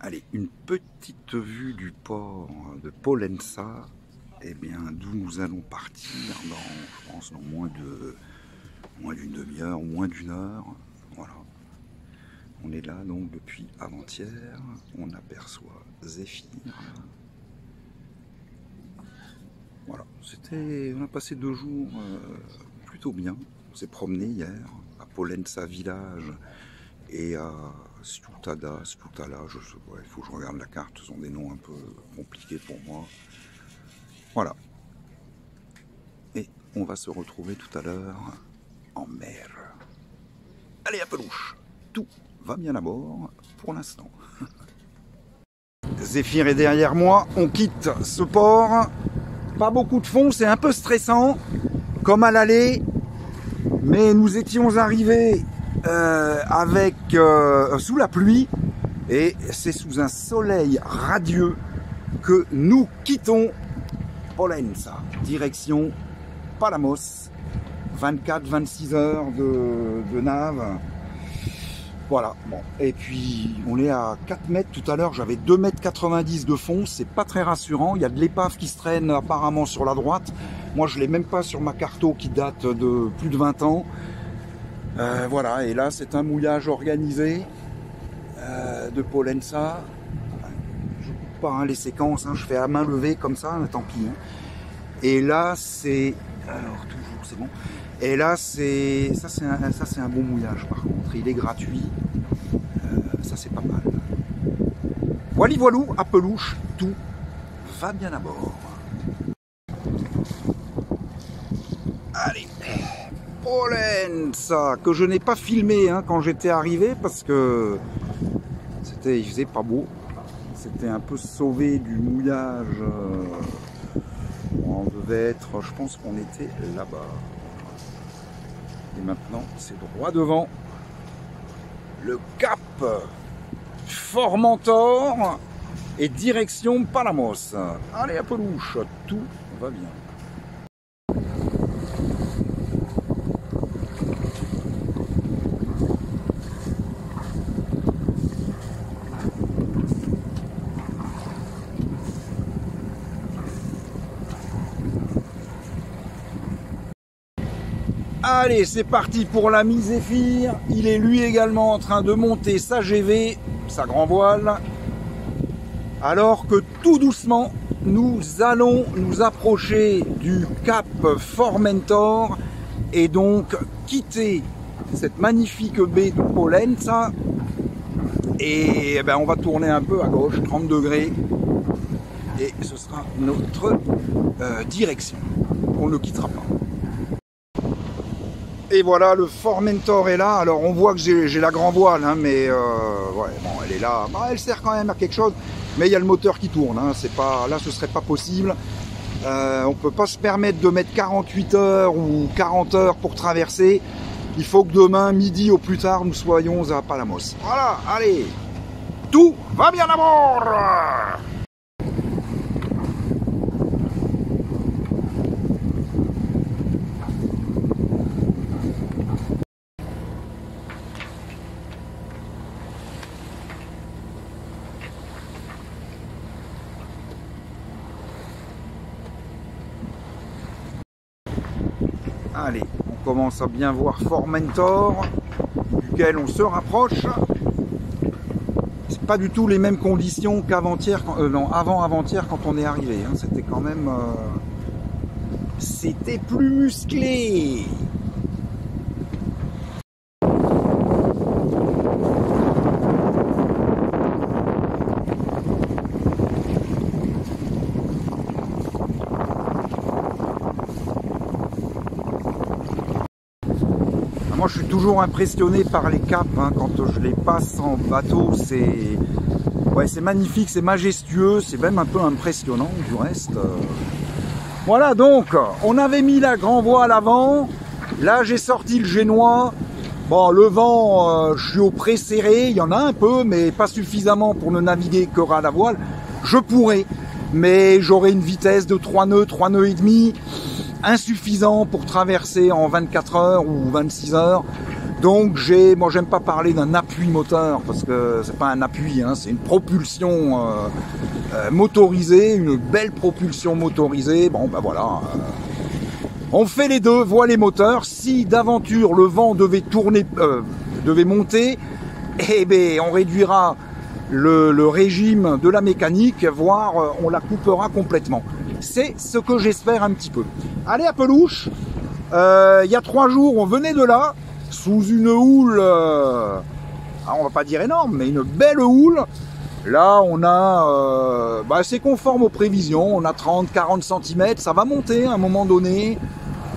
Allez, une petite vue du port de Pollença, eh bien, d'où nous allons partir dans, je pense, dans moins d'une demi-heure, moins d'une heure. Voilà. On est là donc depuis avant-hier. On aperçoit Zéphyr. Voilà, on a passé 2 jours plutôt bien. On s'est promené hier à Pollença village et à Sputala, il faut que je regarde la carte, ce sont des noms un peu compliqués pour moi. Voilà. Et on va se retrouver tout à l'heure en mer. Allez, à pelouche. Tout va bien à bord pour l'instant. Zéphyr est derrière moi, on quitte ce port. Pas beaucoup de fond, c'est un peu stressant, comme à l'aller. Mais nous étions arrivés sous la pluie et c'est sous un soleil radieux que nous quittons Pollença, direction Palamos, 24-26 heures de nave. Voilà, bon, et puis on est à 4 mètres, tout à l'heure j'avais 2,90 m de fond, c'est pas très rassurant, il y a de l'épave qui se traîne apparemment sur la droite, moi je l'ai même pas sur ma carto qui date de plus de 20 ans. Voilà, et là c'est un mouillage organisé de Pollença. Je coupe pas les séquences, je fais à main levée comme ça, tant pis. Et là c'est... Alors toujours, c'est bon. Et là c'est... Ça c'est un bon mouillage par contre, il est gratuit. Ça c'est pas mal. Voilà, voilou, à pelouche, tout va bien à bord. Allez, Pollença, que je n'ai pas filmé quand j'étais arrivé parce que il faisait pas beau. C'était un peu sauvé du mouillage. On devait être, je pense qu'on était là-bas. Et maintenant, c'est droit devant. Le cap Formentor et direction Palamos. Allez, à pelouche, tout va bien. Allez, c'est parti pour l'ami Zéphyr. Il est lui également en train de monter sa GV, sa grand voile. Alors que tout doucement, nous allons nous approcher du cap Formentor et donc quitter cette magnifique baie de Pollença. Et on va tourner un peu à gauche, 30 degrés. Et ce sera notre direction. On ne quittera pas. Et voilà, le Formentor est là. Alors on voit que j'ai la grand voile, mais ouais, bon, elle est là. Bah, elle sert quand même à quelque chose. Mais il y a le moteur qui tourne. C'est pas, là, ce serait pas possible. On peut pas se permettre de mettre 48 heures ou 40 heures pour traverser. Il faut que demain, midi au plus tard, nous soyons à Palamos. Voilà, allez, tout va bien à bord. Allez, on commence à bien voir Formentor, duquel on se rapproche. C'est pas du tout les mêmes conditions qu'avant-hier, avant-avant-hier quand on est arrivé. C'était quand même... c'était plus musclé. Moi, je suis toujours impressionné par les caps quand je les passe en bateau. C'est magnifique, c'est majestueux, c'est même un peu impressionnant du reste. Voilà, donc, on avait mis la grand voile avant. Là, j'ai sorti le génois. Bon, le vent, je suis au pré serré. Il y en a un peu, mais pas suffisamment pour ne naviguer que ras la voile. Je pourrais, mais j'aurai une vitesse de 3 nœuds et demi. Insuffisant pour traverser en 24 heures ou 26 heures. Donc moi j'aime pas parler d'un appui moteur parce que c'est pas un appui, hein, c'est une propulsion motorisée, une belle propulsion motorisée. Bon ben voilà, on fait les deux, voile et moteur. Si d'aventure le vent devait devait monter, eh ben on réduira le régime de la mécanique, voire on la coupera complètement. C'est ce que j'espère un petit peu. Allez à Pelouche, il y a 3 jours on venait de là, sous une houle, on va pas dire énorme, mais une belle houle. Là on a, c'est conforme aux prévisions, on a 30-40 cm, ça va monter à un moment donné,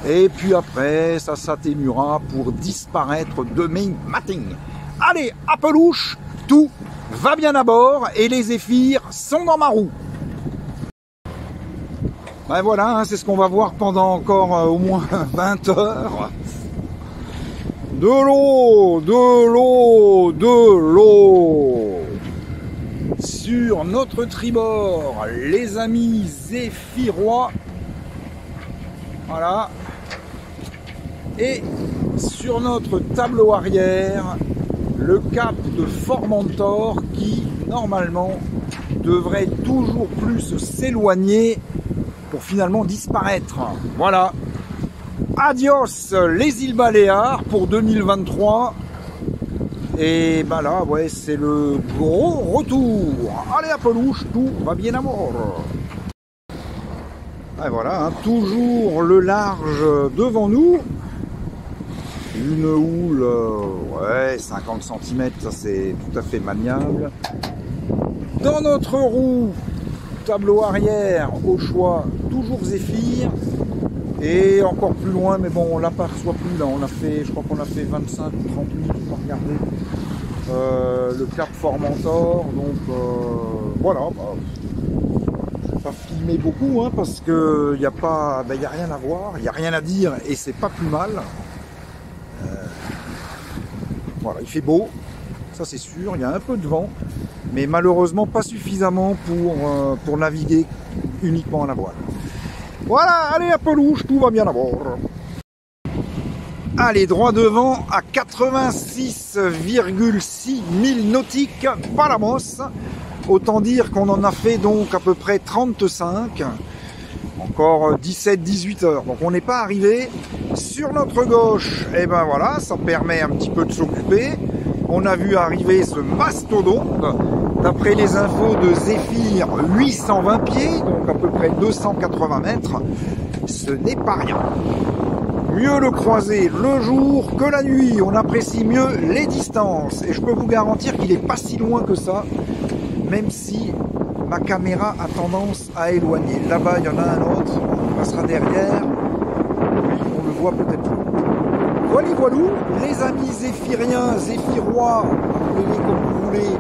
et puis après ça s'atténuera pour disparaître demain matin. Allez, à Pelouche, tout va bien à bord, et les zéphyrs sont dans ma roue. Ben voilà, hein, c'est ce qu'on va voir pendant encore au moins 20 heures. De l'eau, de l'eau, de l'eau. Sur notre tribord, les amis zéphyrois. Voilà. Et sur notre tableau arrière, le cap de Formentor qui, normalement, devrait toujours plus s'éloigner pour finalement disparaître. Voilà. Adios les îles Baléares pour 2023. Et ben là, ouais, c'est le gros retour. Allez à Pelouche, tout va bien à mort. Et voilà, hein, toujours le large devant nous. Une houle, ouais, 50 cm, ça c'est tout à fait maniable. Dans notre roue, tableau arrière, au choix, toujours Zéphyr. Et encore plus loin, mais bon, on l'aperçoit plus là, on a fait, je crois qu'on a fait 25 ou 30 minutes, on va regarder le cap Formentor, donc voilà, je vais pas filmer beaucoup, hein, parce que y a pas, y a rien à voir, il y a rien à dire, et c'est pas plus mal. Voilà, il fait beau, ça c'est sûr, il y a un peu de vent, mais malheureusement pas suffisamment pour naviguer uniquement à la voile. Voilà, allez à Pelouche, tout va bien à bord. Allez, droit devant à 86,6 milles nautiques, Palamos. Autant dire qu'on en a fait donc à peu près 35. Encore 17-18 heures. Donc on n'est pas arrivé. Sur notre gauche, et ben voilà, ça permet un petit peu de s'occuper. On a vu arriver ce mastodonte. D'après les infos de Zéphyr, 820 pieds, donc à peu près 280 mètres, ce n'est pas rien. Mieux le croiser le jour que la nuit, on apprécie mieux les distances. Et je peux vous garantir qu'il n'est pas si loin que ça, même si ma caméra a tendance à éloigner. Là-bas, il y en a un autre, on passera derrière, on le voit peut-être plus. Voilà, voilou, les amis zéphyriens, zéphyrois, appelez-les comme vous voulez,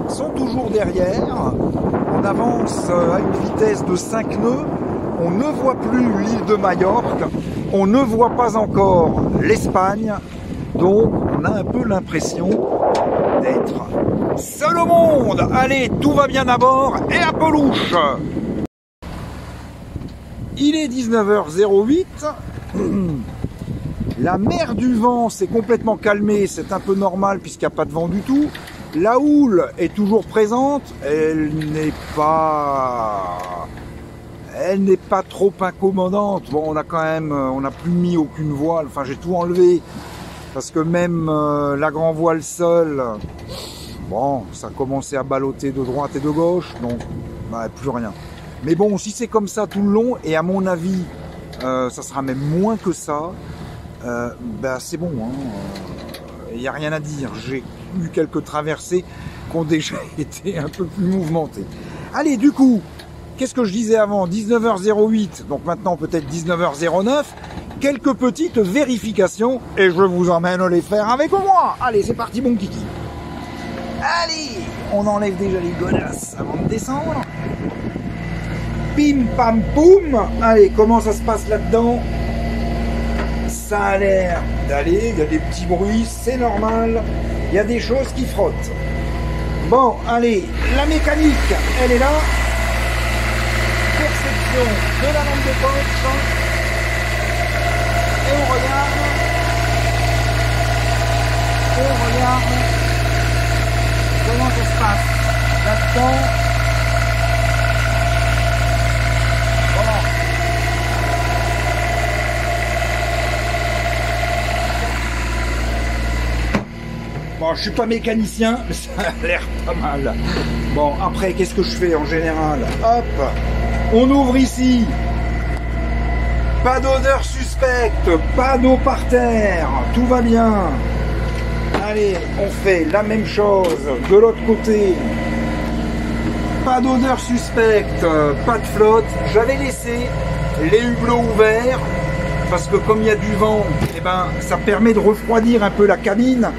sont toujours derrière. On avance à une vitesse de 5 nœuds. On ne voit plus l'île de Majorque. On ne voit pas encore l'Espagne. Donc on a un peu l'impression d'être seul au monde. Allez, tout va bien à bord et à Pelouche. Il est 19h08. La mer du vent s'est complètement calmée. C'est un peu normal puisqu'il n'y a pas de vent du tout. La houle est toujours présente, elle n'est pas trop incommodante. Bon, on a quand même, on n'a plus mis aucune voile, enfin j'ai tout enlevé, parce que même la grand voile seule, bon, ça commençait à ballotter de droite et de gauche, donc plus rien. Mais bon, si c'est comme ça tout le long, et à mon avis, ça sera même moins que ça, c'est bon, hein. Il n'y a rien à dire, j'ai eu quelques traversées qui ont déjà été un peu plus mouvementées. Allez, du coup, qu'est-ce que je disais avant? 19h08, donc maintenant peut-être 19h09, quelques petites vérifications, et je vous emmène les faire avec moi. Allez, c'est parti mon kiki. Allez, on enlève déjà les godasses avant de descendre. Pim pam poum. Allez, comment ça se passe là-dedans? Ça a l'air d'aller, il y a des petits bruits, c'est normal, il y a des choses qui frottent. Bon, allez, la mécanique, elle est là. Perception de la lampe de poche. Et on regarde. Et regarde comment ça se passe là-dedans. Voilà. Bon, je suis pas mécanicien, mais ça a l'air pas mal. Bon, après, qu'est-ce que je fais en général? Hop, on ouvre ici. Pas d'odeur suspecte, pas d'eau par terre, tout va bien. Allez, on fait la même chose de l'autre côté. Pas d'odeur suspecte, pas de flotte. J'avais laissé les hublots ouverts parce que comme il y a du vent, eh ben, ça permet de refroidir un peu la cabine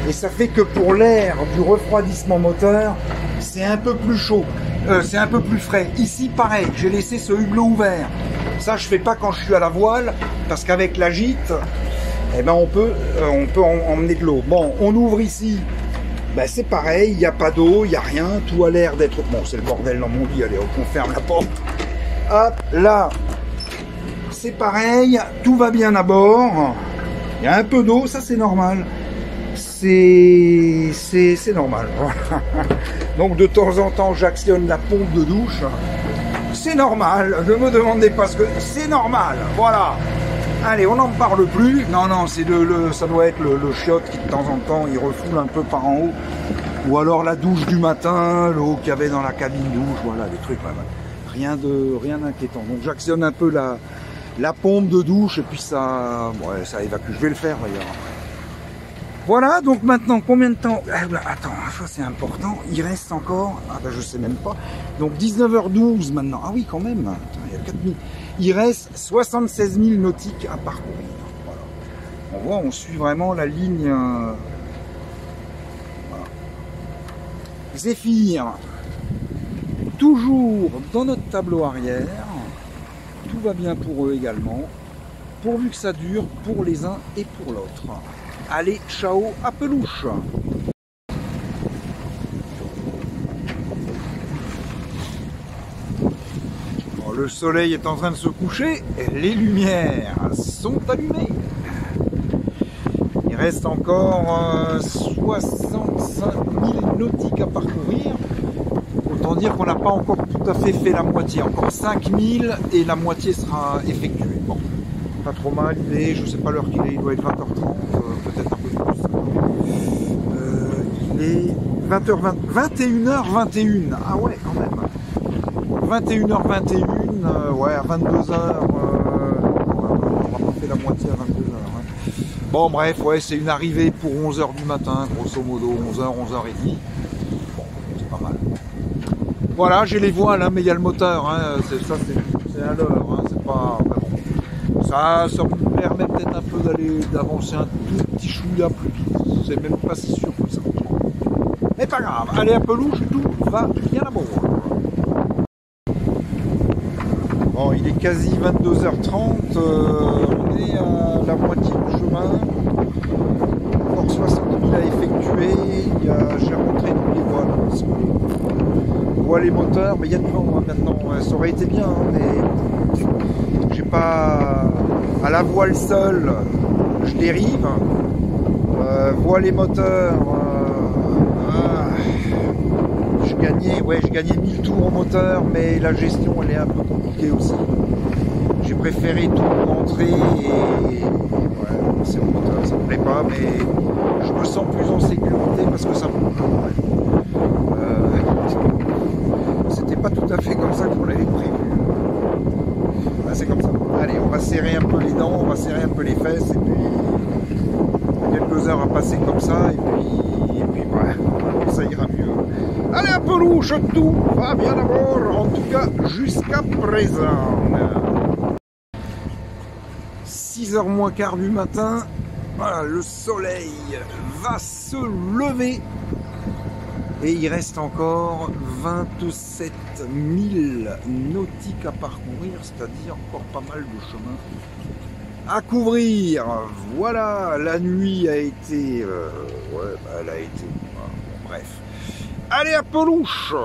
et ça fait que pour l'air du refroidissement moteur, c'est un peu plus chaud, c'est un peu plus frais. Ici, pareil, j'ai laissé ce hublot ouvert. Ça, je fais pas quand je suis à la voile parce qu'avec la gîte, eh ben, on peut emmener de l'eau. Bon, on ouvre ici. Ben, c'est pareil, il n'y a pas d'eau, il n'y a rien, tout a l'air d'être... Bon, c'est le bordel dans mon lit, allez, on ferme la porte. Hop, là, c'est pareil, tout va bien à bord. Il y a un peu d'eau, ça c'est normal. C'est normal, voilà. Donc de temps en temps, j'actionne la pompe de douche. C'est normal, ne me demandez pas ce que... C'est normal, voilà. Allez, on n'en parle plus. Non, non, c'est ça doit être le chiotte qui de temps en temps, il refoule un peu par en haut. Ou alors la douche du matin, l'eau qu'il y avait dans la cabine douche, voilà, des trucs, rien d'inquiétant. Donc j'actionne un peu la pompe de douche et puis ça, ouais, ça évacue. Je vais le faire d'ailleurs. Voilà, donc maintenant, combien de temps? Attends, ça c'est important, il reste encore, je sais même pas, donc 19h12 maintenant, ah oui quand même, attends, il y a 4000, il reste 76 000 nautiques à parcourir, voilà. On voit, on suit vraiment la ligne, voilà. Zéphyr, toujours dans notre tableau arrière, tout va bien pour eux également, pourvu que ça dure pour les uns et pour l'autre. Allez, ciao à peluche. Bon, le soleil est en train de se coucher, et les lumières sont allumées. Il reste encore 65 000 nautiques à parcourir. Autant dire qu'on n'a pas encore tout à fait la moitié. Encore 5 000 et la moitié sera effectuée. Bon, pas trop mal, il est, je sais pas l'heure qu'il est, il doit être 20h30, peut-être un peu plus. Il est 20h20, 21h21. Ah ouais, quand même. 21h21, ouais, à 22h, on va pas faire la moitié à 22h. Ouais. Bon, bref, ouais, c'est une arrivée pour 11h du matin, grosso modo, 11h, 11h30. Bon, c'est pas mal. Voilà, j'ai les voiles, hein, mais il y a le moteur, hein, c'est à l'heure, hein, c'est pas... Ça me permet peut-être un peu d'avancer un tout petit chouïa plus vite. C'est même pas si sûr que ça. Mais pas grave, allez à peluche, tout va bien à bord. Bon, il est quasi 22h30, on est à la moitié du chemin. Encore 60 000 à effectuer. J'ai rentré tous les voiles. Parce que on voit les moteurs, mais il y a du vent hein, maintenant. Ça aurait été bien, hein, mais j'ai pas... À la voile seule, je dérive. Voile les moteurs, je gagnais 1000 tours au moteur, mais la gestion elle est un peu compliquée aussi. J'ai préféré tout rentrer et ouais, c'est le moteur, ça me plaît pas, mais je me sens plus en sécurité parce que ça me c'était pas tout à fait comme ça qu'on l'avait prévu. C'est comme ça. Allez, on va serrer un peu les dents, on va serrer un peu les fesses, et puis quelques heures à passer comme ça, et puis ouais, ça ira mieux. Allez, à peluche, tout va bien d'abord, en tout cas jusqu'à présent. 6h moins quart du matin, voilà, le soleil va se lever. Et il reste encore 27 000 nautiques à parcourir, c'est-à-dire encore pas mal de chemin à couvrir. Voilà, la nuit a été... ouais, bah, elle a été... Bon, bref. Allez, à peluche!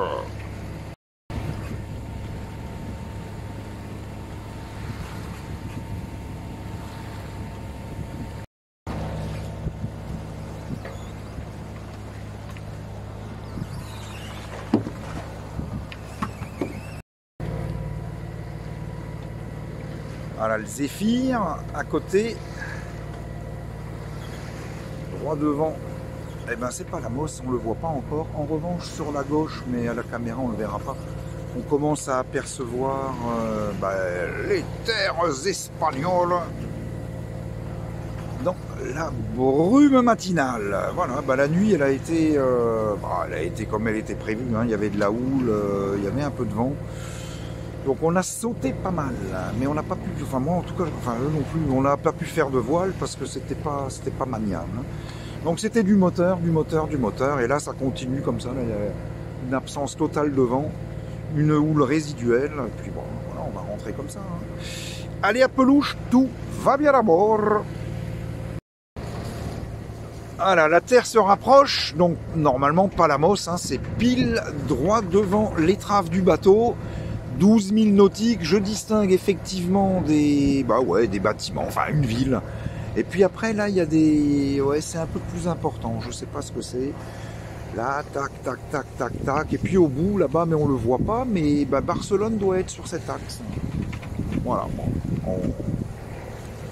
Voilà le Zéphyr à côté. Droit devant. Eh ben c'est pas la Mosse, on le voit pas encore. En revanche sur la gauche, mais à la caméra on le verra pas. On commence à apercevoir les terres espagnoles dans la brume matinale. Voilà, la nuit elle a été comme elle était prévue. Hein. Il y avait de la houle, il y avait un peu de vent. Donc on a sauté pas mal, mais on n'a pas pu, enfin moi en tout cas, enfin eux non plus, on n'a pas pu faire de voile parce que c'était pas maniable. Hein. Donc c'était du moteur, et là ça continue comme ça, là, il y a une absence totale de vent, une houle résiduelle, et puis bon, voilà, on va rentrer comme ça. Hein. Allez à Pelouche, tout va bien à bord. Voilà, la terre se rapproche, donc normalement pas la Mosse, hein, c'est pile droit devant l'étrave du bateau. 12 000 nautiques, je distingue effectivement des bâtiments, enfin une ville. Et puis après là il y a des, c'est un peu plus important, je sais pas ce que c'est. Là, tac, tac, tac, tac, tac. Et puis au bout là-bas, mais on le voit pas, mais Barcelone doit être sur cet axe. Voilà,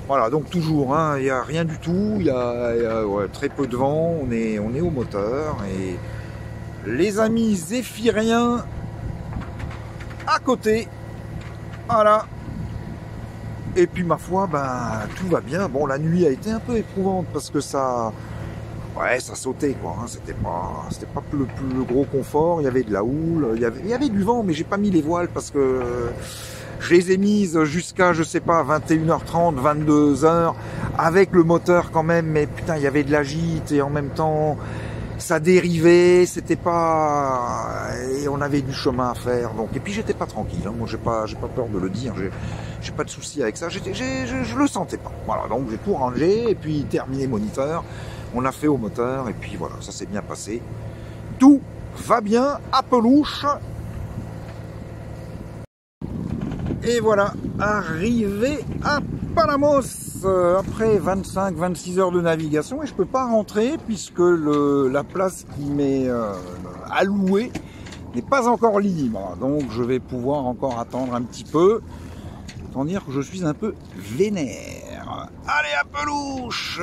voilà, donc toujours, hein, il n'y a rien du tout, il y a très peu de vent, on est au moteur et les amis zéphyriens à côté, voilà. Et puis ma foi, tout va bien. Bon, la nuit a été un peu éprouvante parce que ça sautait quoi. Hein. C'était pas le gros confort. Il y avait de la houle, il y avait du vent, mais j'ai pas mis les voiles parce que je les ai mises jusqu'à, je sais pas, 21h30, 22h avec le moteur quand même. Mais putain, il y avait de la gîte et en même temps ça dérivait, c'était pas, et on avait du chemin à faire. Donc, et puis j'étais pas tranquille. Hein. Moi, j'ai pas peur de le dire. J'ai pas de souci avec ça. Je le sentais pas. Voilà. Donc j'ai tout rangé et puis terminé moniteur. On a fait au moteur et puis voilà, ça s'est bien passé. Tout va bien à Pelouche. Et voilà, arrivé à Palamos après 25-26 heures de navigation et je peux pas rentrer puisque la place qui m'est allouée n'est pas encore libre. Donc je vais pouvoir encore attendre un petit peu. Autant dire que je suis un peu vénère. Allez à Pelouche!